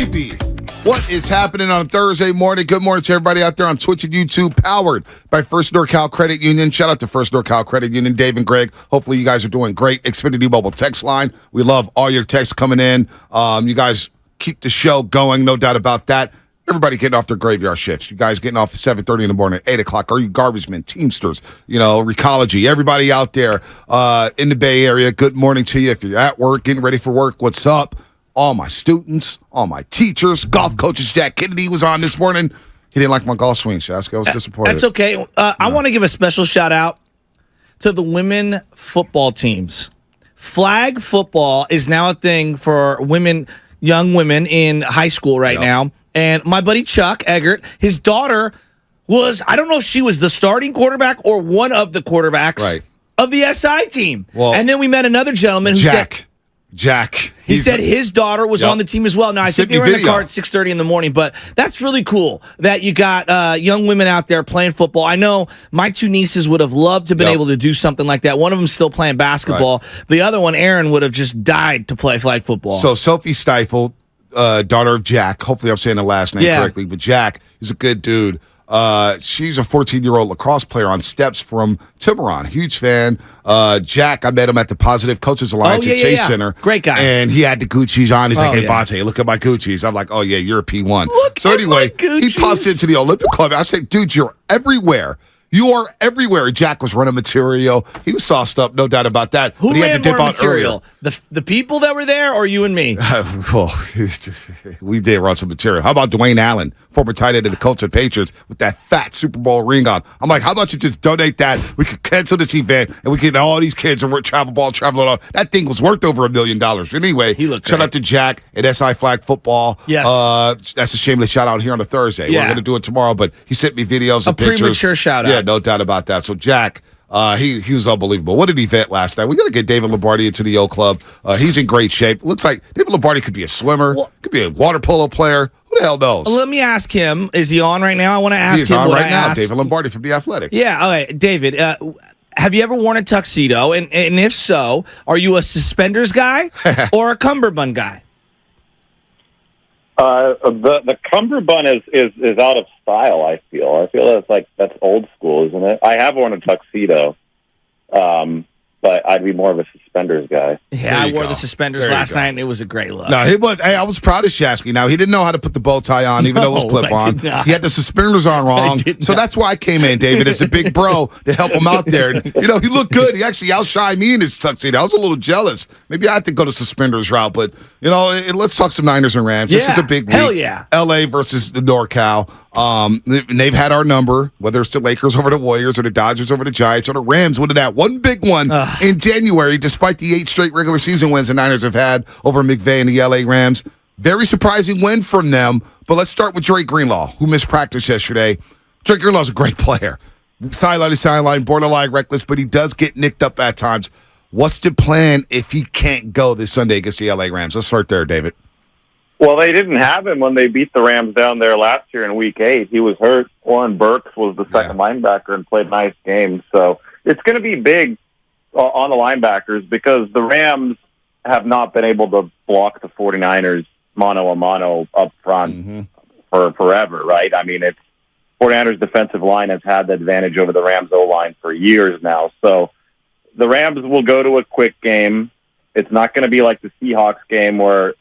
baby. What is happening on Thursday morning? Good morning to everybody out there on Twitch and YouTube, powered by First NorCal Credit Union. Shout out to First NorCal Credit Union, Dave and Greg. Hopefully you guys are doing great. Xfinity Mobile text line. We love all your texts coming in. You guys keep the show going, no doubt about that. Everybody getting off their graveyard shifts. You guys getting off at 7:30 in the morning, 8 o'clock. Are you garbage men, Teamsters, Recology, everybody out there in the Bay Area, good morning to you. If you're at work, getting ready for work, what's up? All my students, all my teachers, golf coaches. Jack Kennedy was on this morning. He didn't like my golf swing, Shaska. I was disappointed. That's okay. I want to give a special shout out to the women football teams. Flag football is now a thing for women, young women in high school right now. And my buddy Chuck Eggert, his daughter was, I don't know if she was the starting quarterback or one of the quarterbacks of the SI team. Well, and then we met another gentleman who said... Jack. He said his daughter was on the team as well. Now, I think they were in the car at 6:30 in the morning, but that's really cool that you got young women out there playing football. I know my two nieces would have loved to have been able to do something like that. One of them still playing basketball. The other one, Aaron, would have just died to play flag football. So Sophie Stiefel, daughter of Jack, hopefully I'm saying the last name correctly, but Jack is a good dude. She's a 14-year-old lacrosse player on steps from Tiburon. Huge fan. Jack, I met him at the Positive Coaches Alliance at Chase Center. Great guy. And he had the Gucci's on. He's like, hey, Bonte, look at my Gucci's. I'm like, oh, yeah, you're a P1. So anyway, he pops into the Olympic Club. I said, dude, you're everywhere. You are everywhere. Jack was running material. He was sauced up, no doubt about that. Who but he ran had to dip more out material? The people that were there or you and me? Well, we did run some material. How about Dwayne Allen, former tight end of the Colts and Patriots, with that fat Super Bowl ring on? I'm like, how about you just donate that? We could cancel this event, and we could get all these kids and we're traveling on. That thing was worth over $1 million. Anyway, shout out to Jack at SI Flag Football. Yes. That's a shameless shout out here on a Thursday. We're going to do it tomorrow, but he sent me videos and pictures. A premature shout out. Yeah, no doubt about that. So, Jack, he was unbelievable. What an event last night. We got to get David Lombardi into the O Club. He's in great shape. Looks like David Lombardi could be a swimmer, could be a water polo player. Who the hell knows? Let me ask him. Is he on right now? I want to ask He's him on what right I now. asked. David Lombardi from The Athletic. Yeah, all right. David, have you ever worn a tuxedo? And if so, are you a suspenders guy or a cummerbund guy? The cummerbund is out of style. I feel that's old school, isn't it? I have worn a tuxedo, but I'd be more of a suspenders guy. Yeah, I wore the suspenders last night, and it was a great look. No, he was. Hey, I was proud of Shasky. Now he didn't know how to put the bow tie on, even though it was clip on. He had the suspenders on wrong, so that's why I came in, David, as the big bro to help him out there. And, he looked good. He actually outshined me in his tuxedo. I was a little jealous. Maybe I had to go the suspenders route, but let's talk some Niners and Rams. This is a big week. Hell yeah. LA versus the NorCal. They've had our number, whether it's the Lakers over the Warriors or the Dodgers over the Giants or the Rams winning that one big one in January, despite the 8 straight regular season wins the Niners have had over McVay and the LA Rams. Very surprising win from them. But let's start with Dre Greenlaws, who missed practice yesterday. Dre Greenlaws is a great player. Sideline to sideline, borderline reckless, but he does get nicked up at times. What's the plan if he can't go this Sunday against the LA Rams? Let's start there, David. Well, they didn't have him when they beat the Rams down there last year in Week 8. He was hurt. Warren Burks was the second linebacker and played a nice game. So it's going to be big on the linebackers because the Rams have not been able to block the 49ers mano-a-mano up front for forever, right? I mean, 49ers defensive line has had the advantage over the Rams O-line for years now. So the Rams will go to a quick game. It's not going to be like the Seahawks game where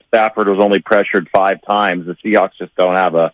Stafford was only pressured 5 times. The Seahawks just don't have a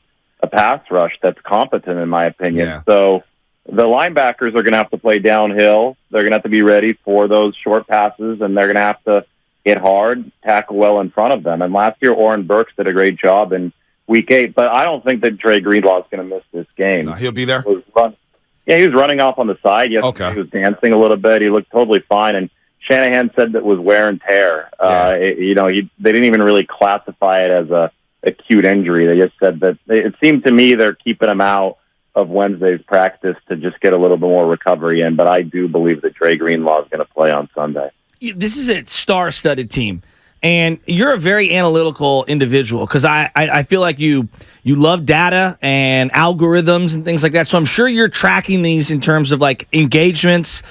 pass rush that's competent, in my opinion. Yeah. So the linebackers are going to have to play downhill. They're going to have to be ready for those short passes, and they're going to have to hit hard, tackle well in front of them. And last year, Warren Burks did a great job in Week 8, but I don't think that Dre Greenlaws is going to miss this game. No, he'll be there? He was running off on the side. Yesterday. He was dancing a little bit. He looked totally fine, and Shanahan said that was wear and tear. They didn't even really classify it as a acute injury. They just said that it seemed to me they're keeping him out of Wednesday's practice to just get a little bit more recovery in. But I do believe that Dre Greenlaw is going to play on Sunday. This is a star-studded team, and you're a very analytical individual because I feel like you love data and algorithms and things like that. So I'm sure you're tracking these in terms of like engagements,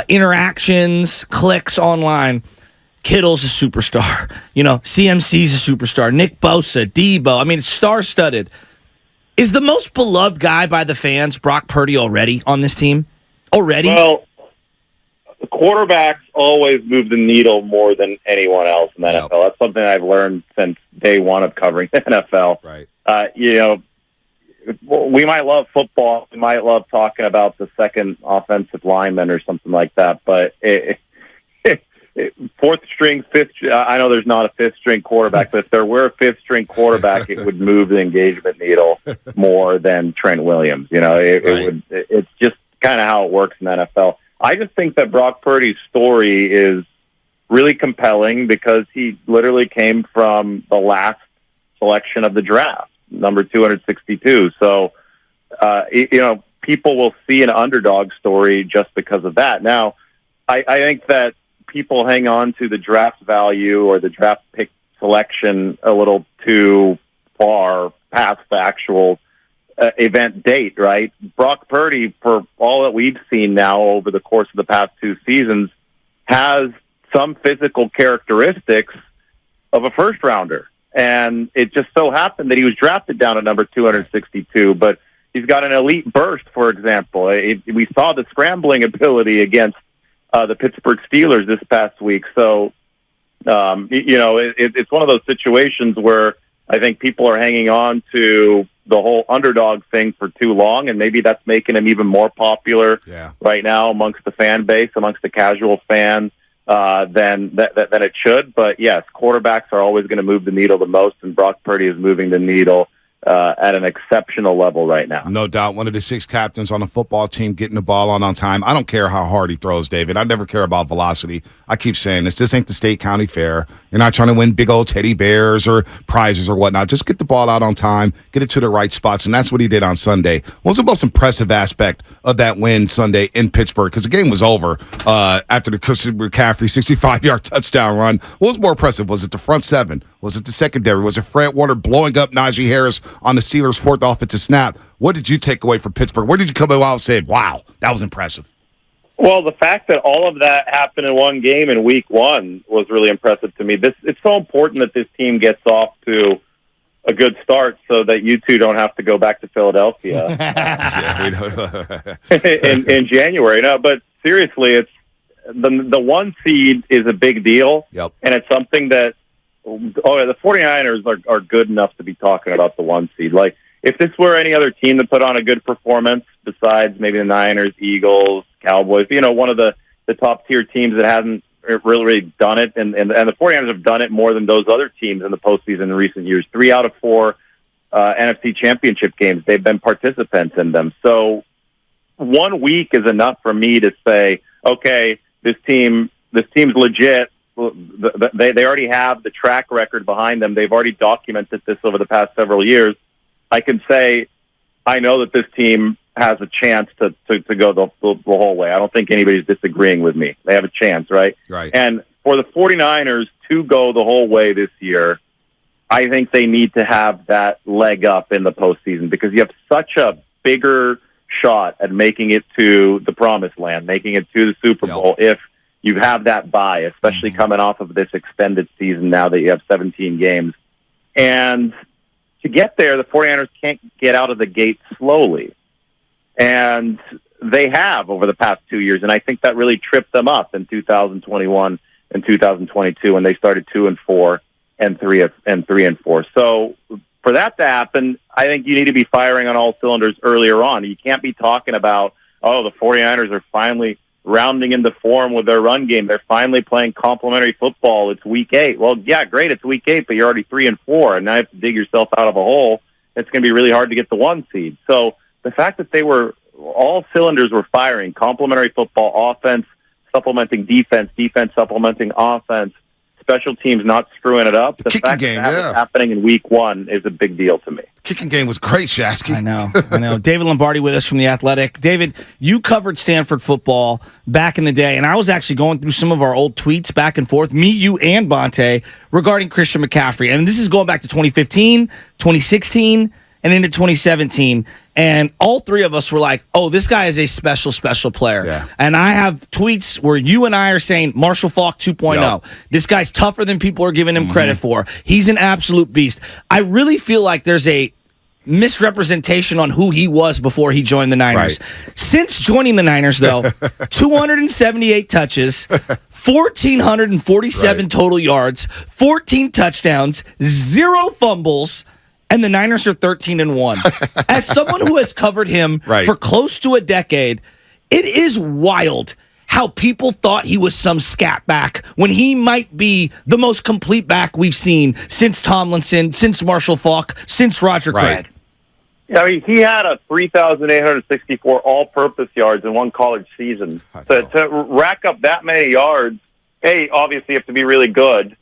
interactions, clicks online. Kittle's a superstar. CMC's a superstar. Nick Bosa, Debo. I mean, it's star-studded. Is the most beloved guy by the fans Brock Purdy already on this team? Already? Well, the quarterbacks always move the needle more than anyone else in the NFL. That's something I've learned since day one of covering the NFL. Right. We might love football. We might love talking about the second offensive lineman or something like that, but fourth string, fifth. I know there's not a fifth string quarterback, but if there were a fifth string quarterback, it would move the engagement needle more than Trent Williams. It would. It's just kind of how it works in the NFL. I just think that Brock Purdy's story is really compelling because he literally came from the last selection of the draft, number 262. So, people will see an underdog story just because of that. Now, I think that people hang on to the draft value or the draft pick selection a little too far past the actual event date, right? Brock Purdy, for all that we've seen now over the course of the past 2 seasons, has some physical characteristics of a first rounder. And it just so happened that he was drafted down at number 262, but he's got an elite burst, for example. We saw the scrambling ability against the Pittsburgh Steelers this past week. So, it's one of those situations where I think people are hanging on to the whole underdog thing for too long, and maybe that's making him even more popular right now amongst the fan base, amongst the casual fan, than it should. But yes, quarterbacks are always going to move the needle the most, and Brock Purdy is moving the needle at an exceptional level right now. No doubt. One of the 6 captains on the football team, getting the ball on time. I don't care how hard he throws, David. I never care about velocity. I keep saying this. This ain't the state county fair. You're not trying to win big old teddy bears or prizes or whatnot. Just get the ball out on time, get it to the right spots, and that's what he did on Sunday. What was the most impressive aspect of that win Sunday in Pittsburgh? Because the game was over after the Christian McCaffrey 65-yard touchdown run. What was more impressive? Was it the front 7? Was it the secondary? Was it Fred Warner blowing up Najee Harris on the Steelers' 4th offensive snap? What did you take away from Pittsburgh? Where did you come out and say, wow, that was impressive? Well, the fact that all of that happened in one game in week 1 was really impressive to me. It's so important that this team gets off to a good start so that you two don't have to go back to Philadelphia in January. No, but seriously, it's the 1 seed is a big deal, and it's something that the 49ers are good enough to be talking about the 1 seed. Like, if this were any other team that put on a good performance besides maybe the Niners, Eagles, Cowboys, one of the top-tier teams that hasn't really done it, and the 49ers have done it more than those other teams in the postseason in recent years. 3 out of 4 NFC championship games, they've been participants in them. So 1 week is enough for me to say, okay, this team's legit. They already have the track record behind them. They've already documented this over the past several years. I can say I know that this team has a chance to go the whole way. I don't think anybody's disagreeing with me. They have a chance, right? Right. And for the 49ers to go the whole way this year, I think they need to have that leg up in the postseason because you have such a bigger shot at making it to the promised land, making it to the Super Bowl if you have that bye, especially coming off of this extended season now that you have 17 games. And to get there, the 49ers can't get out of the gate slowly. And they have over the past 2 years, and I think that really tripped them up in 2021 and 2022 when they started 2-4 and 3-4. So for that to happen, I think you need to be firing on all cylinders earlier on. You can't be talking about, the 49ers are finally rounding into form with their run game. They're finally playing complementary football. It's week 8. Well, yeah, great. It's week 8, but you're already 3-4, and now you have to dig yourself out of a hole. It's going to be really hard to get the 1 seed. So the fact that all cylinders were firing, complementary football, offense supplementing defense, defense supplementing offense, special teams not screwing it up. The fact that was happening in week 1 is a big deal to me. Kicking game was great, Shasky. I know. David Lombardi with us from The Athletic. David, you covered Stanford football back in the day, and I was actually going through some of our old tweets back and forth, me, you, and Bonte, regarding Christian McCaffrey. And this is going back to 2015, 2016, and into 2017. And all three of us were like, oh, this guy is a special, special player. Yeah. And I have tweets where you and I are saying Marshall Faulk 2.0. Yep. This guy's tougher than people are giving him credit for. He's an absolute beast. I really feel like there's a misrepresentation on who he was before he joined the Niners. Right. Since joining the Niners, though, 278 touches, 1,447 Right. total yards, 14 touchdowns, 0 fumbles, and the Niners are 13-1. As someone who has covered him Right. for close to a decade, it is wild how people thought he was some scat back when he might be the most complete back we've seen since Tomlinson, since Marshall Faulk, since Roger Right. Craig. I mean, he had a 3,864 all-purpose yards in one college season. To rack up that many yards, obviously you have to be really good,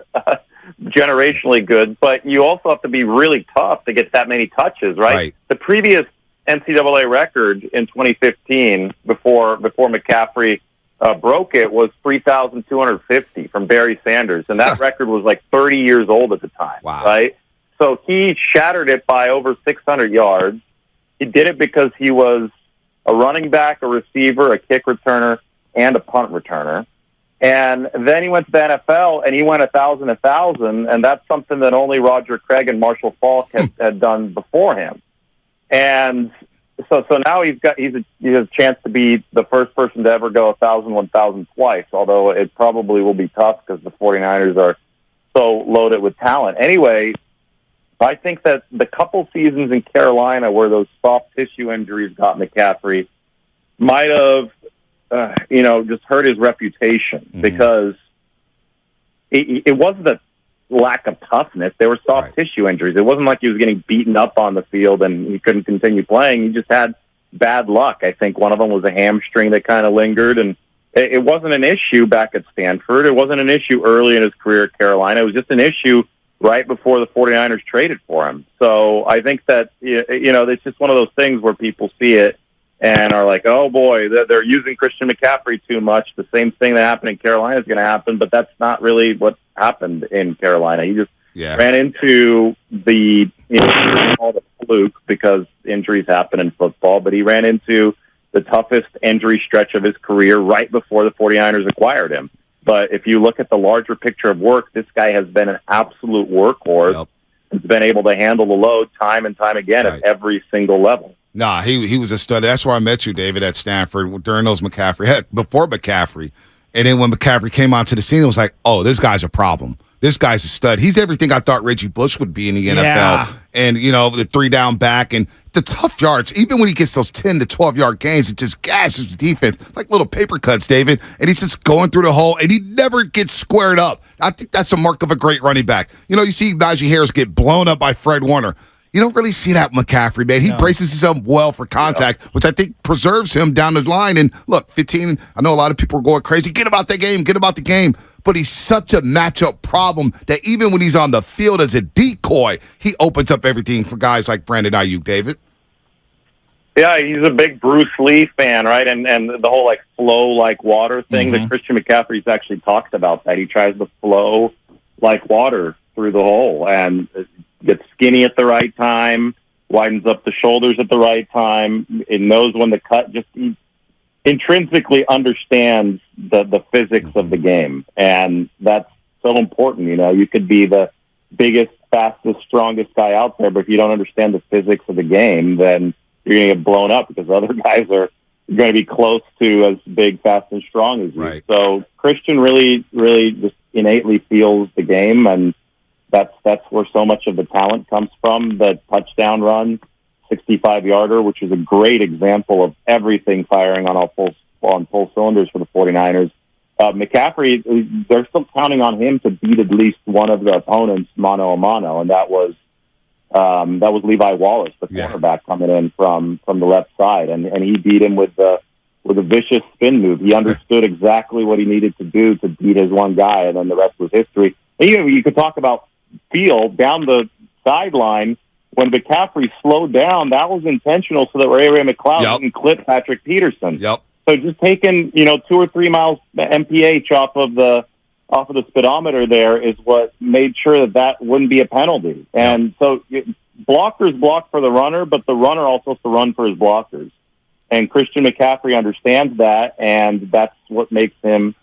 generationally good, but you also have to be really tough to get that many touches, right? The previous NCAA record in 2015, before McCaffrey broke it, was 3,250 from Barry Sanders, and that record was like 30 years old at the time, right? So he shattered it by over 600 yards. He did it because he was a running back, a receiver, a kick returner, and a punt returner. And then he went to the NFL, and he went 1,000, and that's something that only Roger Craig and Marshall Faulk had done before him. And so now he has a chance to be the first person to ever go 1,000 twice, although it probably will be tough because the 49ers are so loaded with talent. Anyway, I think that the couple seasons in Carolina where those soft tissue injuries got McCaffrey might have, just hurt his reputation because it wasn't a lack of toughness. There were soft tissue injuries. It wasn't like he was getting beaten up on the field and he couldn't continue playing. He just had bad luck. I think one of them was a hamstring that kind of lingered, and it wasn't an issue back at Stanford. It wasn't an issue early in his career at Carolina. It was just an issue right before the 49ers traded for him. So I think that, it's just one of those things where people see it and are like, oh boy, they're using Christian McCaffrey too much. The same thing that happened in Carolina is going to happen, but that's not really what happened in Carolina. He just ran into the, called a fluke because injuries happen in football, but he ran into the toughest injury stretch of his career right before the 49ers acquired him. But if you look at the larger picture of work, this guy has been an absolute workhorse. Yep. He's been able to handle the load time and time again at every single level. Nah, he was a stud. That's where I met you, David, at Stanford during those before McCaffrey. And then when McCaffrey came onto the scene, it was like, oh, this guy's a problem. This guy's a stud. He's everything I thought Reggie Bush would be in the NFL. And, the 3-down back and the tough yards. Even when he gets those 10 to 12-yard gains, it just gashes the defense. It's like little paper cuts, David. And he's just going through the hole, and he never gets squared up. I think that's a mark of a great running back. You see Najee Harris get blown up by Fred Warner. You don't really see that with McCaffrey, man. He braces himself well for contact, which I think preserves him down the line. And look, 15, I know a lot of people are going crazy. Get about the game. But he's such a matchup problem that even when he's on the field as a decoy, he opens up everything for guys like Brandon Ayuk, David. Yeah, he's a big Bruce Lee fan, right? And the whole flow like water thing that Christian McCaffrey's actually talked about, that he tries to flow like water through the hole and gets skinny at the right time, widens up the shoulders at the right time. It knows when to cut. He intrinsically understands the physics of the game, and that's so important. You could be the biggest, fastest, strongest guy out there, but if you don't understand the physics of the game, then you're going to get blown up because other guys are going to be close to as big, fast, and strong as you. Right. So Christian really, really just innately feels the game, and that's where so much of the talent comes from. The touchdown run, 65-yarder, which is a great example of everything firing on full cylinders for the 49ers. McCaffrey, they're still counting on him to beat at least one of the opponents mano a mano, and that was Levi Wallace, the cornerback coming in from the left side, and he beat him with a vicious spin move. He understood exactly what he needed to do to beat his one guy, and then the rest was history. And you could talk about feel down the sideline when McCaffrey slowed down. That was intentional so that Ray McCloud can clip Patrick Peterson. Yep. So just taking 2 or 3 miles mph off of the speedometer there is what made sure that wouldn't be a penalty. And so blockers block for the runner, but the runner also has to run for his blockers. And Christian McCaffrey understands that, and that's what makes him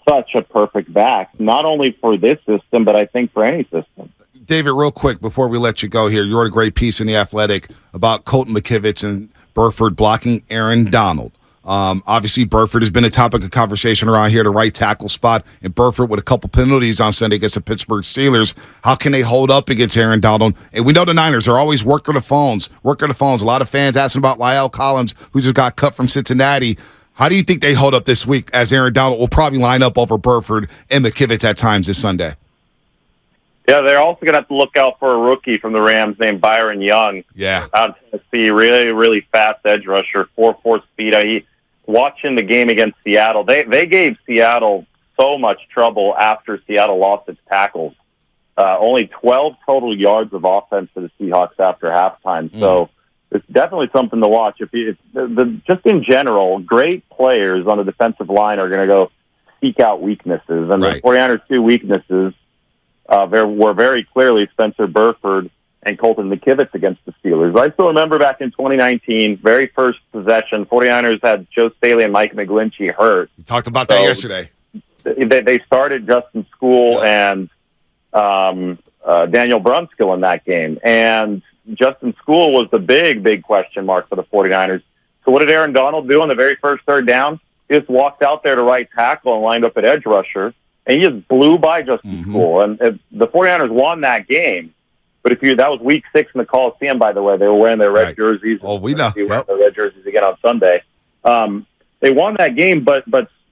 such a perfect back, not only for this system, but I think for any system. David, real quick before we let you go here, you wrote a great piece in The Athletic about Colton McKivitz and Burford blocking Aaron Donald. Obviously, Burford has been a topic of conversation around here, the right tackle spot, and Burford with a couple penalties on Sunday against the Pittsburgh Steelers. How can they hold up against Aaron Donald? And we know the Niners are always working the phones. A lot of fans asking about La'el Collins, who just got cut from Cincinnati. How do you think they hold up this week as Aaron Donald will probably line up over Burford and McKivitz at times this Sunday? Yeah, they're also going to have to look out for a rookie from the Rams named Byron Young. Yeah. Out of Tennessee, really, really fast edge rusher, 4.4 speed. Watching the game against Seattle, they gave Seattle so much trouble after Seattle lost its tackles. Only 12 total yards of offense for the Seahawks after halftime. So it's definitely something to watch. Just in general, great players on the defensive line are going to go seek out weaknesses. And the 49ers' two weaknesses were very clearly Spencer Burford and Colton McKivitz against the Steelers. I still remember back in 2019, very first possession, 49ers had Joe Staley and Mike McGlinchey hurt. We talked about that yesterday. They started Justin School and Daniel Brunskill in that game. And Justin School was the big question mark for the 49ers. So what did Aaron Donald do on the very first third down? He just walked out there to right tackle and lined up at edge rusher, and he just blew by Justin School. And the 49ers won that game. But that was week 6 in the Coliseum, by the way. They were wearing their red jerseys. Oh, we know. They were wearing their red jerseys again on Sunday. They won that game, but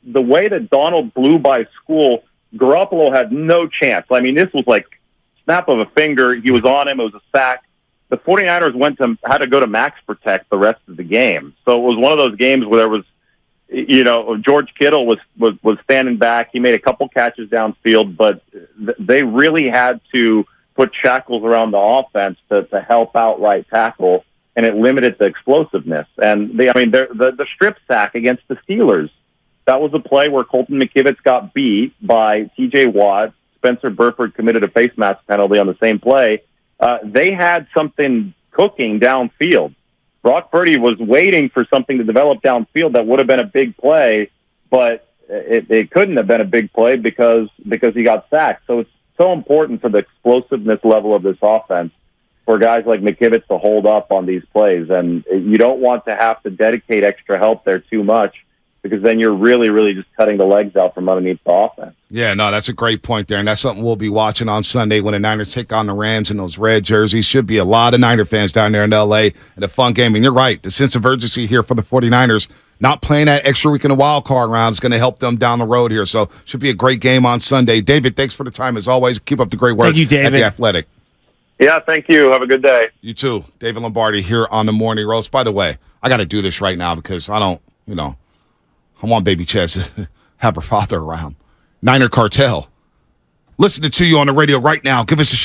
the way that Donald blew by School, Garoppolo had no chance. I mean, this was like snap of a finger. He was on him. It was a sack. The 49ers had to go to max protect the rest of the game. So it was one of those games where there was, George Kittle was standing back. He made a couple catches downfield, but they really had to put shackles around the offense to help out right tackle, and it limited the explosiveness. And the strip sack against the Steelers, that was a play where Colton McKivitz got beat by T.J. Watt. Spencer Burford committed a face mask penalty on the same play. They had something cooking downfield. Brock Purdy was waiting for something to develop downfield that would have been a big play, but it couldn't have been a big play because he got sacked. So it's so important for the explosiveness level of this offense for guys like McKivitz to hold up on these plays. And you don't want to have to dedicate extra help there too much, because then you're really, really just cutting the legs out from underneath the offense. Yeah, no, that's a great point there, and that's something we'll be watching on Sunday when the Niners take on the Rams in those red jerseys. Should be a lot of Niner fans down there in L.A. and a fun game. And you're right, the sense of urgency here for the 49ers, not playing that extra week in the wild card round is going to help them down the road here. So should be a great game on Sunday. David, thanks for the time as always. Keep up the great work. Thank you, David. At The Athletic. Yeah, thank you. Have a good day. You too. David Lombardi here on the Morning Roast. By the way, I got to do this right now because I want Baby Chess to have her father around. Niner Cartel. Listening to you on the radio right now. Give us a